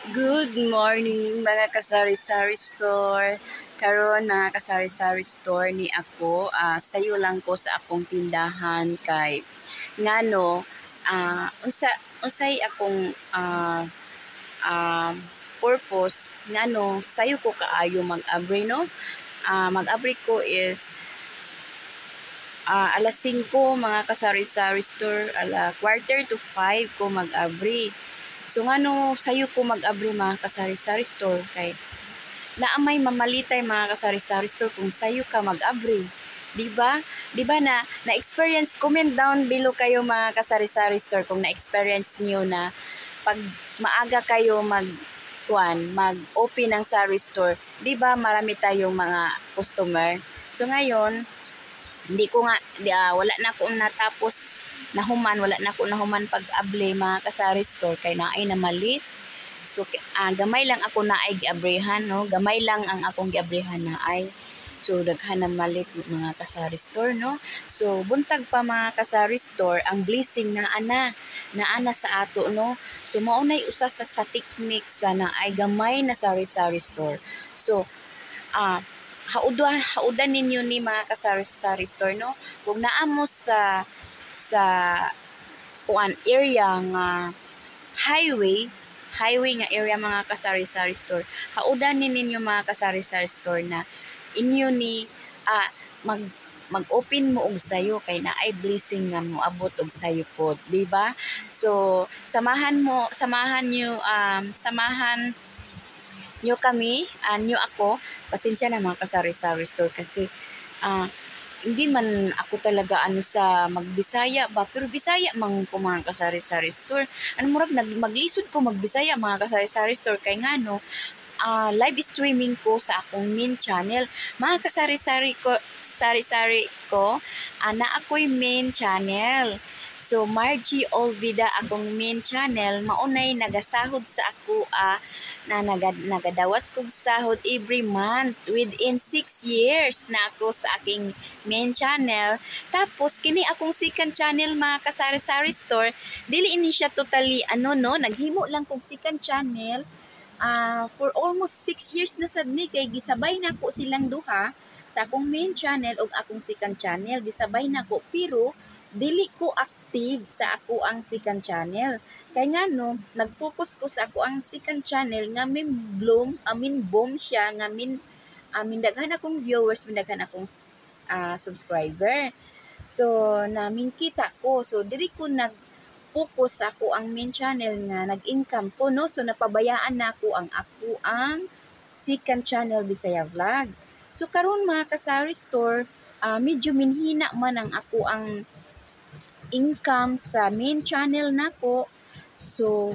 Good morning mga kasari-sari store. Karon mga kasari-sari store ni ako, sayo lang ko sa akong tindahan kay ngano unsay akong purpose ngano sayo ko kaayo mag-abri no. Mag-abri ko is alas 5 mga kasari-sari store, quarter to 5 ko mag-abri. So ngano sayo ko mag-abri mga kasari-sari store kay naamay mamalitay mga kasari-sari store kung sayo ka mag-abri. Diba? Diba na-experience, comment down below kayo mga kasari-sari store kung na-experience niyo na pag maaga kayo mag-open ng sari store, diba marami tayong mga customer. So ngayon, hindi ko nga wala na ako wala na ako nahuman pag-abli mga kasari store kay naay na malit. So gamay lang ako naay giabrihan no, gamay lang ang akong giabrihan naay. So daghan na malit mga kasari store no. So buntag pa mga kasari store ang blessing na ana sa ato no. So mao nay usa sa technique sa naay gamay na sari-sari store. So haudan ninyo ni mga kasari-sari store no, kung naamo sa area nga highway nga area mga kasari-sari store, haudan ninyo mga kasari-sari store na inyo ni mag-open mo og sayo kay naay blessing nga moabot og sayo pod, di ba? So samahan nyo kami, nyo ako, pasensya na mga kasari-sari store kasi hindi man ako talaga sa magbisaya ba, pero bisaya man ko mga kasari-sari store. Murag maglisod ko magbisaya mga kasari-sari store kay ngano live streaming ko sa akong main channel. Mga sari-sari ko, na ako'y main channel. So Margie Olvida akong main channel, maunay nagasahod sa ako na nagadawat kog sahod every month within 6 years na ako sa aking main channel. Tapos kini akong second channel mga kasari-sari store, dili ini siya totally naghimo lang kog second channel for almost 6 years na sad ni kay gisabay na ko silang duha sa akong main channel ug akong second channel, gisabay na ko pero dili ko active sa ako ang second channel. Kay ngano nag-focus ko sa ako ang second channel nga boom siya nga daghan akong viewers, daghan akong subscriber. So namin kita ko, so diri ko focus ako ang main channel nga nag-income ko no, so napabayaan na ako ang second channel Bisaya Vlog. So karon mga kasari store, medyo minhina man ang ako ang income sa main channel nako. So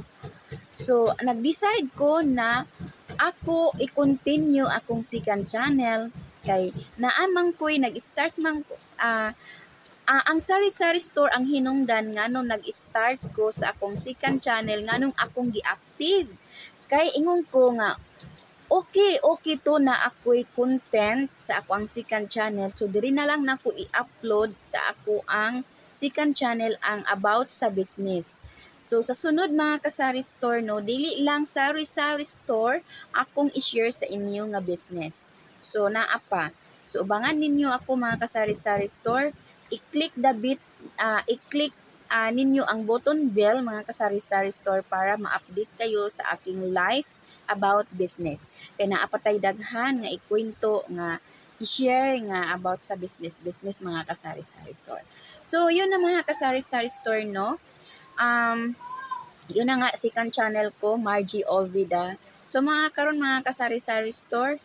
nag-decide ko na ako i-continue akong second channel kay naamang ko'y nag-start man ang sari-sari store ang hinungdan nganong nag-start ko sa akong second channel nganong akong gi-active kay ingon ko nga okay to na ako'y content sa ako ang second channel, so diri na lang nako i-upload sa ako ang second channel ang about sa business. So sa sunod mga kasari store no, dili lang sari-sari store akong i-share sa inyo nga business. So naa pa. So ubangan ninyo ako mga kasari-sari store, i-click ninyo ang button bell mga kasari-sari store para ma-update kayo sa aking live about business. Kay naapatay daghan nga ikwento nga i-share nga about sa business mga kasari-sari store. So yun na mga kasari-sari store no. Yun na nga second channel ko, Margie Olvida. So karon mga kasari-sari store,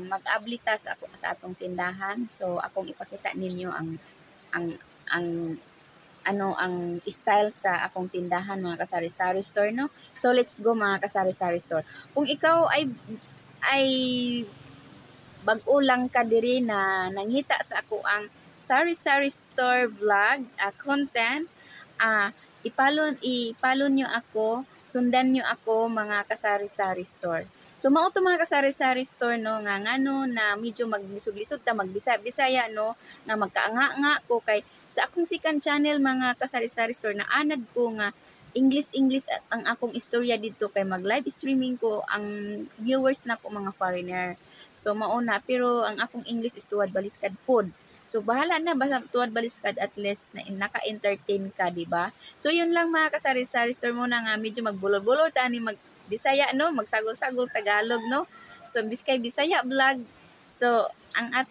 mag-ablita sa atong tindahan. So akong ipakita ninyo ang style sa akong tindahan mga kasari-sari store no. So let's go mga kasari-sari store. Kung ikaw ay bag-o lang ka diri na nangita sa ako ang sari-sari store vlog content, ipalo nyo ako, sundan nyo ako mga kasari-sari store. So mao to mga kasari-sari store no nga ngano na medyo maglisod-lisod ta magbisaya no, nga magkaanga-nga ko kay sa akong second channel mga kasari-sari store na anad ko nga English ang akong istorya dito kay mag live streaming ko ang viewers na ko mga foreigner. So mauna pero ang akong English is tuwad baliskad pod. So bahala na basta tuwad baliskad at least na naka-entertain ka, di ba? So yun lang mga kasari-sari store mo na nga medyo magbulol-bulol ta ni mag Bisaya no, magsagol-sagol Tagalog no. So biskay Bisaya vlog. So ang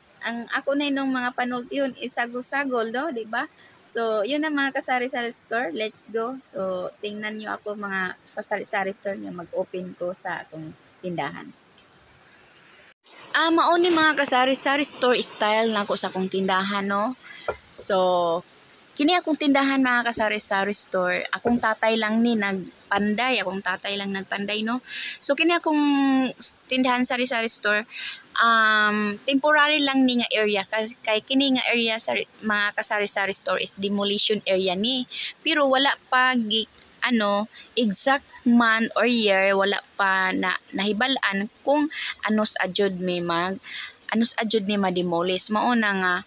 ako na nung mga panood yun is sagol-sagol no, di ba? So, yun na mga kasari-sari store. Let's go. So, tingnan nyo ako mga kasari-sari store na mag-open ko sa akong tindahan. Mauni mga kasari-sari store style na ako sa akong tindahan, no? So, kini akong tindahan mga kasari-sari store. Akong tatay lang ni nagpanday. Akong tatay lang nagpanday, no? So, kini akong tindahan sari-sari store. Temporary lang ni nga area kay kini nga area sa mga kasari-sari store is demolition area ni, pero wala pa exact month or year, wala pa na nahibalaan kung anos adjud ni ma-demolish. Mao na nga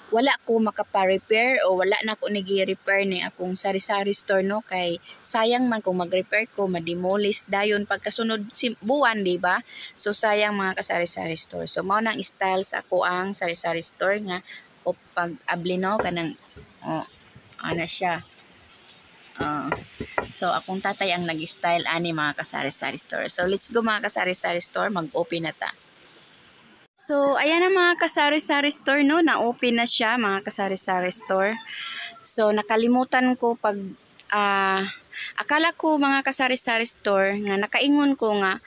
wala ko makapa-repair o wala na ko nigi-repair ni akong sari-sari store, no, kay sayang man kung mag-repair ko ma-demolish dayon pagkasunod buwan, di ba? So sayang mga kasari-sari store. So mao nang style sa ako ang sari-sari store nga o pag-abli, no, kanang ana siya. So akong tatay ang nag-style ani mga kasari-sari store. So let's go mga kasari-sari store, mag-open na ta. So, ayan na mga kasari-sari store, no? Na-open na siya, mga kasari-sari store. So, nakalimutan ko pag, akala ko mga kasari-sari store, nga nakaingon ko nga,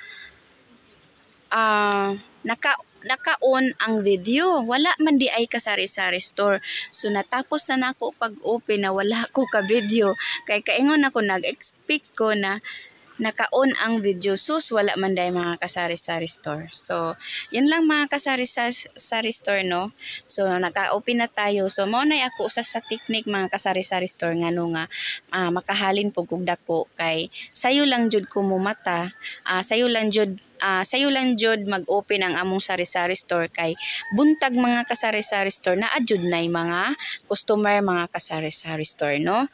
naka-on ang video. Wala man di ay kasari-sari store. So, natapos na ako pag-open na wala ko ka-video. Kaya kaingon ako, nag-expect ko na naka-on ang video. Sus, wala man dahil mga kasari-sari store. So, yun lang mga kasari-sari store, no? So, naka-open na tayo. So, maunay ako sa technique mga kasari-sari store nga no nga makahalin po kung dako kay sayo lang jud ko mo mata. Sayo lang jud mag-open ang among sari-sari store kay buntag mga kasari-sari store na adjud nay mga customer mga kasari-sari store, no?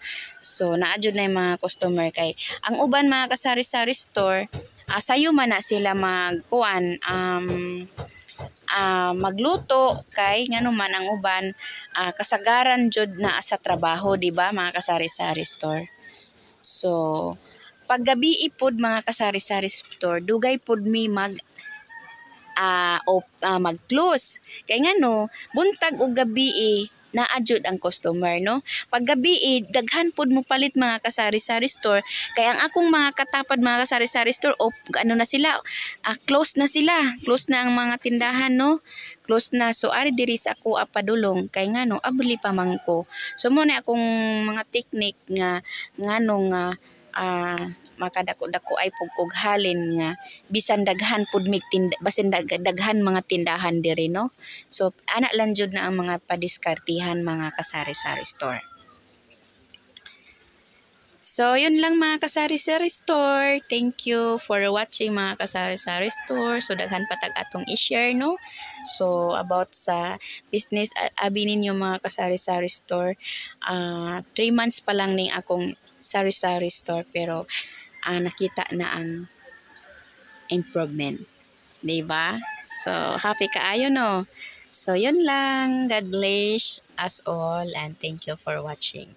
So naadjud nay mga customer kay ang uban mga kasari-sari store sayo man na sila magkuan magluto kay ngano man ang uban kasagaran jud na sa trabaho, di ba mga kasari-sari store. So paggabi ipod mga kasari-sari store dugay pod mi mag-close kay ngano buntag og gabi naadjud ang customer, no? Paggabi daghan pod mo palit mga kasari-sari store kay ang akong mga katapad mga kasari-sari store ano na sila close na ang mga tindahan, no? Close na. So ari diri sa ako padulong kay ngano abli pa man ko. So mo na akong mga technique nga ngano nga makadako-dako ay pughalin nga bisan daghan pud mig basin daghan mga tindahan diri, no? So ana lang jud na ang mga padiskartihan mga kasari-sari store. So yun lang mga kasari-sari store. Thank you for watching mga kasari-sari store. So daghan patag atong i-share, no? So about sa business abi ninyo mga kasari-sari store. 3 months pa lang ning akong sari-sari store pero nakita na ang improvement, di ba? So happy kaayo, no? So yun lang. God bless us all and thank you for watching.